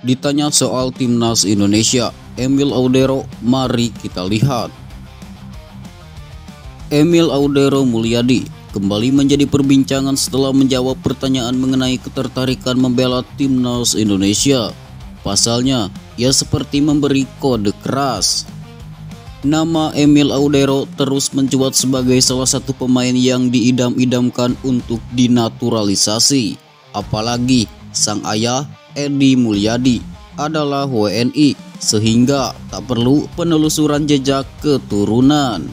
Ditanya soal timnas Indonesia, Emil Audero, mari kita lihat. Emil Audero Mulyadi kembali menjadi perbincangan setelah menjawab pertanyaan mengenai ketertarikan membela timnas Indonesia. Pasalnya, ia seperti memberi kode keras. Nama Emil Audero terus mencuat sebagai salah satu pemain yang diidam-idamkan untuk dinaturalisasi. Apalagi sang ayah Edi Mulyadi adalah WNI, sehingga tak perlu penelusuran jejak keturunan.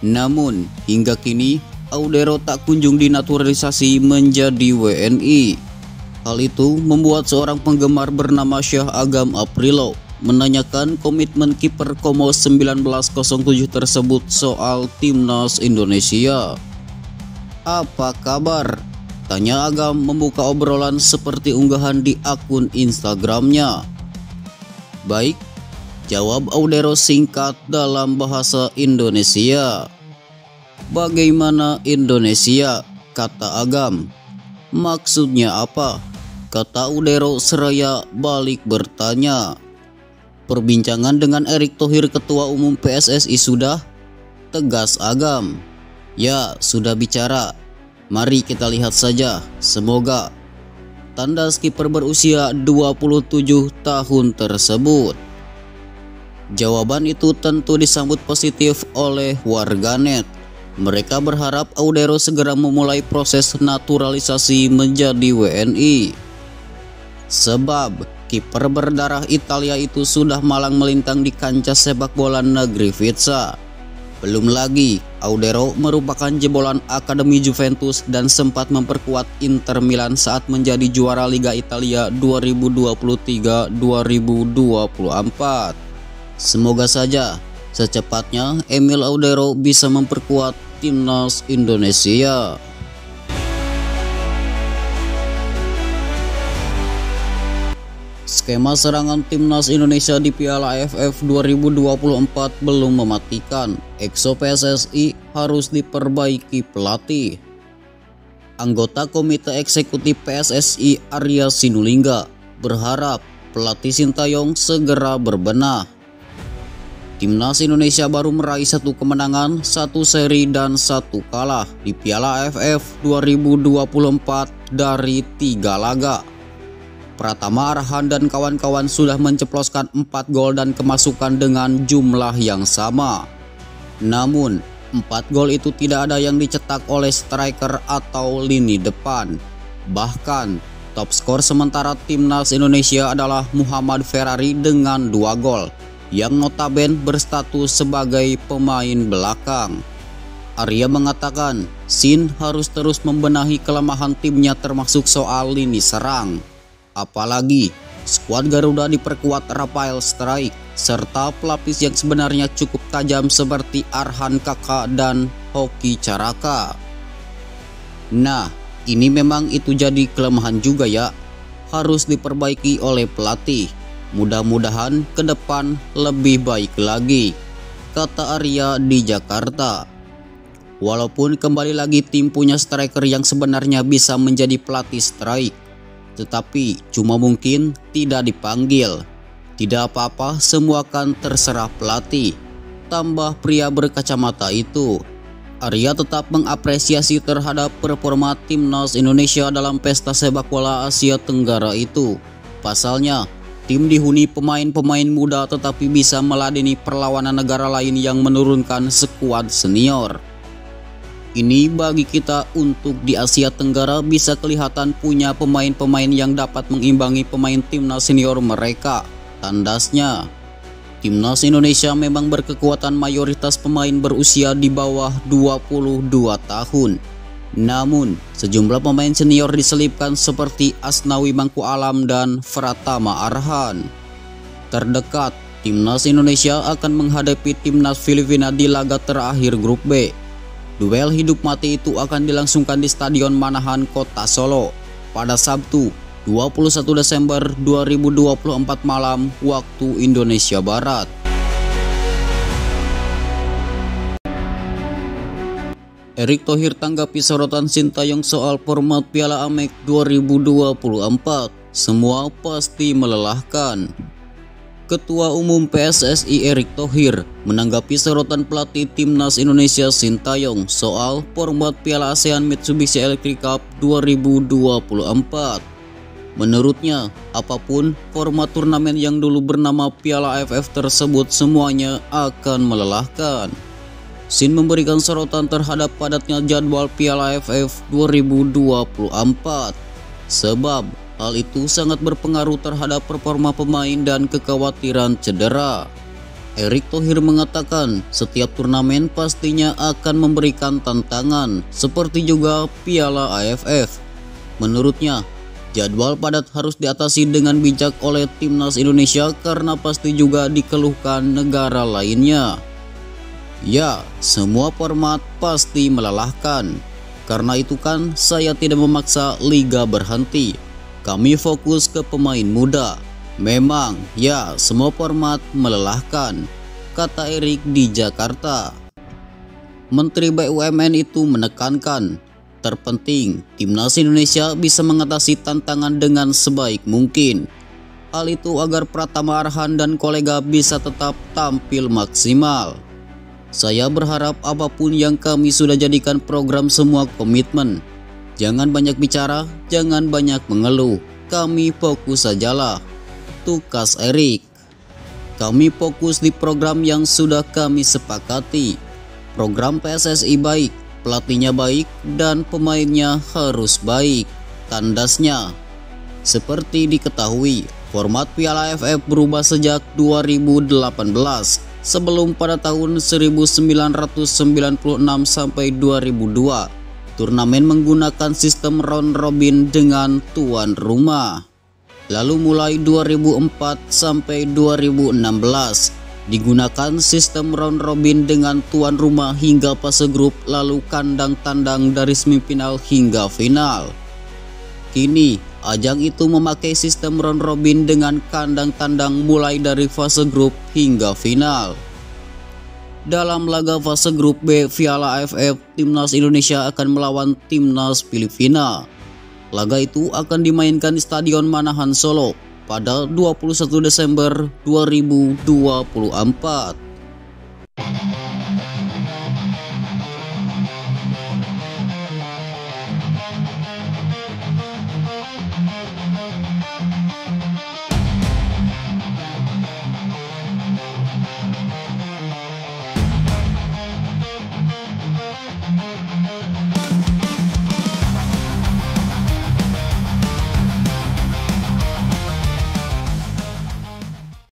Namun, hingga kini Audero tak kunjung dinaturalisasi menjadi WNI. Hal itu membuat seorang penggemar bernama Syah Agam Aprilo menanyakan komitmen kiper Como 1907 tersebut soal timnas Indonesia. "Apa kabar?" tanya Agam membuka obrolan seperti unggahan di akun Instagramnya. "Baik," jawab Audero singkat dalam bahasa Indonesia. "Bagaimana Indonesia?" kata Agam. "Maksudnya apa?" kata Audero seraya balik bertanya. "Perbincangan dengan Erick Thohir Ketua Umum PSSI sudah?" tegas Agam. "Ya, sudah bicara. Mari kita lihat saja, semoga." Tanda kiper berusia 27 tahun tersebut. Jawaban itu tentu disambut positif oleh warganet. Mereka berharap Audero segera memulai proses naturalisasi menjadi WNI. Sebab kiper berdarah Italia itu sudah malang melintang di kancah sepak bola negeri Vizza. Belum lagi, Audero merupakan jebolan Akademi Juventus dan sempat memperkuat Inter Milan saat menjadi juara Liga Italia 2023-2024. Semoga saja secepatnya Emil Audero bisa memperkuat timnas Indonesia. Skema serangan timnas Indonesia di Piala AFF 2024 belum mematikan. Exo PSSI harus diperbaiki pelatih. Anggota Komite Eksekutif PSSI Arya Sinulinga berharap pelatih Sintayong segera berbenah. Timnas Indonesia baru meraih 1 kemenangan, 1 seri dan 1 kalah di Piala AFF 2024 dari 3 laga. Pratama Arhan dan kawan-kawan sudah menceploskan 4 gol dan kemasukan dengan jumlah yang sama. Namun, 4 gol itu tidak ada yang dicetak oleh striker atau lini depan. Bahkan, top skor sementara timnas Indonesia adalah Muhammad Ferrari dengan 2 gol, yang notabene berstatus sebagai pemain belakang. Arya mengatakan, Sin harus terus membenahi kelemahan timnya termasuk soal lini serang. Apalagi, skuad Garuda diperkuat Rafael Struijk serta pelapis yang sebenarnya cukup tajam seperti Arhan Kakak dan Hoki Caraka. Nah, ini memang itu jadi kelemahan juga ya, harus diperbaiki oleh pelatih. Mudah-mudahan ke depan lebih baik lagi, kata Arya di Jakarta. Walaupun kembali lagi tim punya striker yang sebenarnya bisa menjadi pelatih Struijk, tetapi cuma mungkin tidak dipanggil. Tidak apa-apa, semua kan terserah pelatih, tambah pria berkacamata itu. Arya tetap mengapresiasi terhadap performa timnas Indonesia dalam pesta sepak bola Asia Tenggara itu. Pasalnya, tim dihuni pemain-pemain muda tetapi bisa meladeni perlawanan negara lain yang menurunkan skuad senior. Ini bagi kita untuk di Asia Tenggara bisa kelihatan punya pemain-pemain yang dapat mengimbangi pemain timnas senior mereka. Tandasnya, timnas Indonesia memang berkekuatan mayoritas pemain berusia di bawah 22 tahun. Namun, sejumlah pemain senior diselipkan seperti Asnawi Mangku Alam dan Pratama Arhan. Terdekat, timnas Indonesia akan menghadapi timnas Filipina di laga terakhir grup B. Duel hidup mati itu akan dilangsungkan di Stadion Manahan, Kota Solo pada Sabtu 21 Desember 2024 malam waktu Indonesia Barat. Erick Thohir tanggapi sorotan Sintayong soal format Piala AMEK 2024. semua pasti melelahkan. Ketua Umum PSSI Erick Thohir menanggapi sorotan pelatih Timnas Indonesia Sintayong soal format Piala ASEAN Mitsubishi Electric Cup 2024. Menurutnya, apapun format turnamen yang dulu bernama Piala AFF tersebut semuanya akan melelahkan. Sin memberikan sorotan terhadap padatnya jadwal Piala AFF 2024. Sebab hal itu sangat berpengaruh terhadap performa pemain dan kekhawatiran cedera. Erick Thohir mengatakan setiap turnamen pastinya akan memberikan tantangan, seperti juga Piala AFF. Menurutnya, jadwal padat harus diatasi dengan bijak oleh Timnas Indonesia karena pasti juga dikeluhkan negara lainnya. Ya, semua format pasti melelahkan. Karena itu kan saya tidak memaksa liga berhenti. Kami fokus ke pemain muda. Memang, ya, semua format melelahkan, kata Erick di Jakarta. Menteri BUMN itu menekankan, terpenting Timnas Indonesia bisa mengatasi tantangan dengan sebaik mungkin. Hal itu agar Pratama Arhan dan kolega bisa tetap tampil maksimal. Saya berharap apapun yang kami sudah jadikan program semua komitmen. Jangan banyak bicara, jangan banyak mengeluh. Kami fokus sajalah, tukas Erick. Kami fokus di program yang sudah kami sepakati. Program PSSI baik, pelatihnya baik, dan pemainnya harus baik, tandasnya. Seperti diketahui, format Piala AFF berubah sejak 2018. Sebelum pada tahun 1996 sampai 2002, turnamen menggunakan sistem round robin dengan tuan rumah. Lalu mulai 2004 sampai 2016 digunakan sistem round robin dengan tuan rumah hingga fase grup, lalu kandang tandang dari semifinal hingga final. Kini ajang itu memakai sistem round robin dengan kandang tandang mulai dari fase grup hingga final. Dalam laga fase grup B Piala AFF, Timnas Indonesia akan melawan Timnas Filipina. Laga itu akan dimainkan di Stadion Manahan Solo pada 21 Desember 2024.